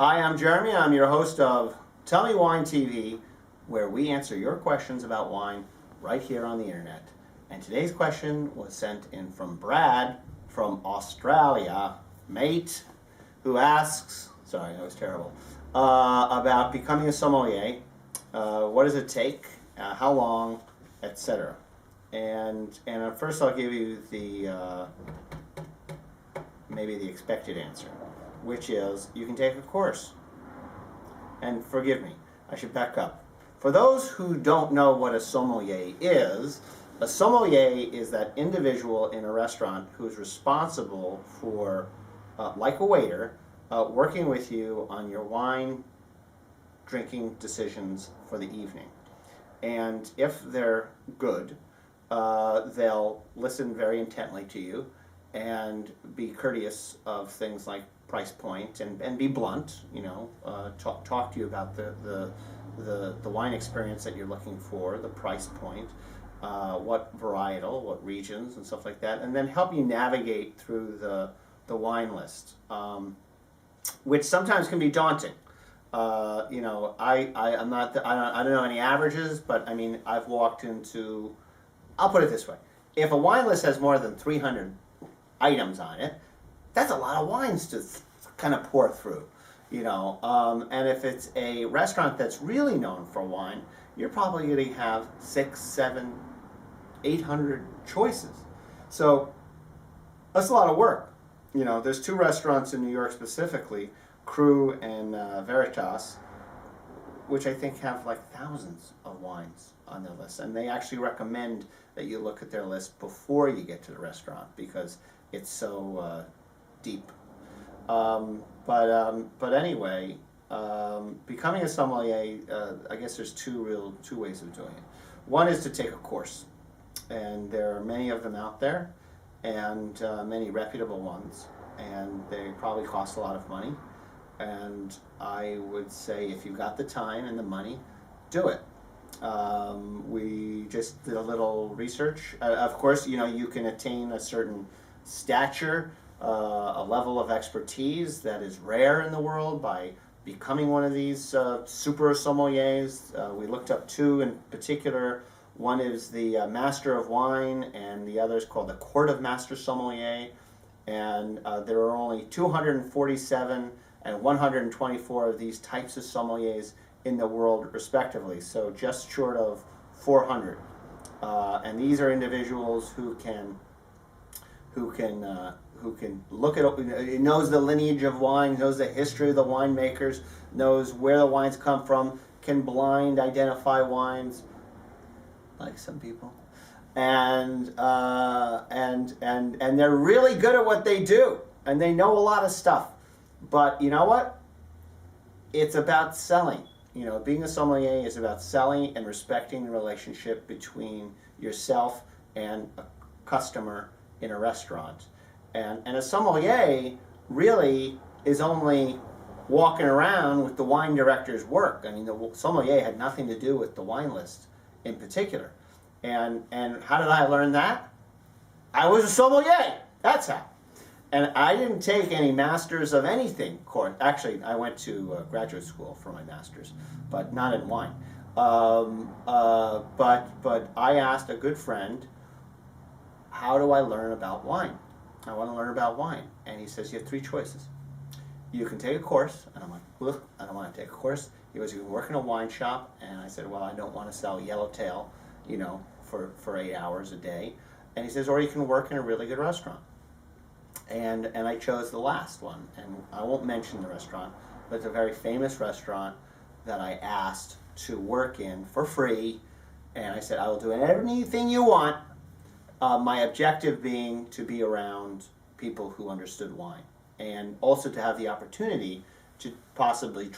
Hi, I'm Jeremy. I'm your host of Tell Me Wine TV, where we answer your questions about wine right here on the internet. And today's question was sent in from Brad from Australia, mate, who asks, sorry, that was terrible, about becoming a sommelier. What does it take? How long? Etc. And first I'll give you the maybe the expected answer, which is you can take a course. And forgive me, I should back up. For those who don't know what a sommelier is that individual in a restaurant who's responsible for, like a waiter, working with you on your wine drinking decisions for the evening. And if they're good, they'll listen very intently to you and be courteous of things like price point and be blunt, talk to you about the wine experience that you're looking for, the price point, what varietal, what regions and stuff like that, and then help you navigate through the wine list, which sometimes can be daunting. I don't know any averages, but I mean I've walked into, I'll put it this way, if a wine list has more than 300 items on it, that's a lot of wines to kind of pour through, and if it's a restaurant that's really known for wine, you're probably going to have 6, 7, 800 choices. So that's a lot of work. There's 2 restaurants in New York specifically, Cru and Veritas, which I think have like thousands of wines on their list, and they actually recommend that you look at their list before you get to the restaurant because it's so deep. But anyway, becoming a sommelier, I guess there's two ways of doing it. One is to take a course, and there are many of them out there, and many reputable ones, and they probably cost a lot of money. And I would say if you've got the time and the money, do it. We just did a little research. Of course, you can attain a certain stature, a level of expertise that is rare in the world by becoming one of these super sommeliers. We looked up 2 in particular. One is the Master of Wine, and the other is called the Court of Master Sommelier. And there are only 247 and 124 of these types of sommeliers in the world, respectively. So just short of 400. And these are individuals who can look at, knows the lineage of wine, knows the history of the winemakers, knows where the wines come from, can blind identify wines, like some people, and they're really good at what they do, and they know a lot of stuff. But you know what? It's about selling. Being a sommelier is about selling and respecting the relationship between yourself and a customer in a restaurant. And a sommelier really is only walking around with the wine director's work. I mean, the sommelier had nothing to do with the wine list in particular. And how did I learn that? I was a sommelier. That's how. And I didn't take any masters of anything course. Actually, I went to graduate school for my master's, but not in wine. But I asked a good friend, how do I learn about wine? I want to learn about wine. And he says, you have 3 choices. You can take a course. And I'm like, look, I don't want to take a course. He goes, you can work in a wine shop. And I said, well, I don't want to sell Yellowtail, for 8 hours a day. And he says, or you can work in a really good restaurant. And I chose the last one. And I won't mention the restaurant, but it's a very famous restaurant that I asked to work in for free. And I said, I will do anything you want. My objective being to be around people who understood wine, and also to have the opportunity to possibly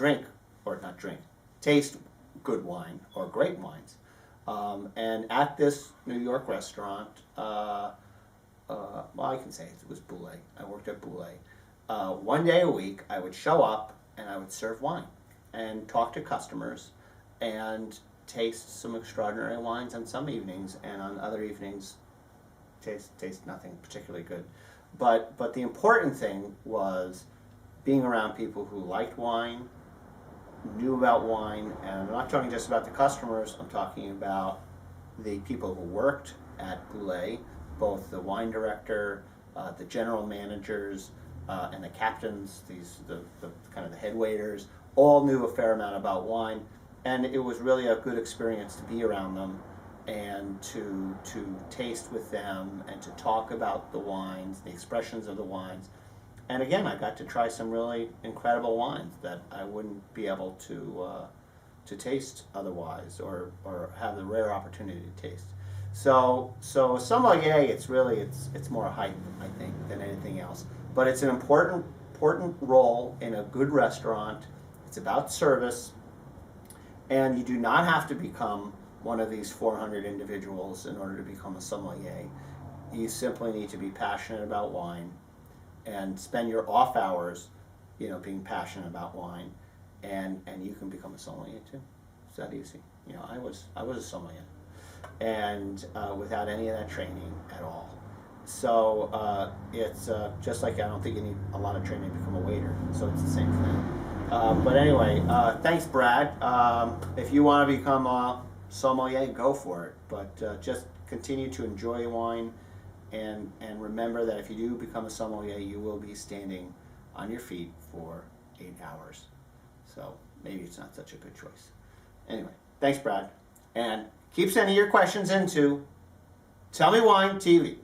taste good wine or great wines. And at this New York restaurant, I can say it was Boulay. I worked at Boulay. One day a week, I would show up and I would serve wine and talk to customers and taste some extraordinary wines on some evenings, and on other evenings taste nothing particularly good. But the important thing was being around people who liked wine, knew about wine, and I'm not talking just about the customers, I'm talking about the people who worked at Boulay, both the wine director, the general managers, and the captains, the kind of the head waiters, all knew a fair amount about wine, and it was really a good experience to be around them and to taste with them and to talk about the wines, the expressions of the wines. And again, I got to try some really incredible wines that I wouldn't be able to taste otherwise, or have the rare opportunity to taste. So sommelier, it's more a hype, I think, than anything else. But it's an important role in a good restaurant. It's about service, and you do not have to become one of these 400 individuals in order to become a sommelier. You simply need to be passionate about wine and spend your off hours, being passionate about wine, and you can become a sommelier too. It's that easy. I was a sommelier, and without any of that training at all. So it's just like I don't think you need a lot of training to become a waiter. So it's the same thing. But anyway, thanks, Brad. If you want to become a sommelier, go for it. But just continue to enjoy wine. And remember that if you do become a sommelier, you will be standing on your feet for 8 hours. So maybe it's not such a good choice. Anyway, thanks, Brad. And keep sending your questions into Tell Me Wine TV.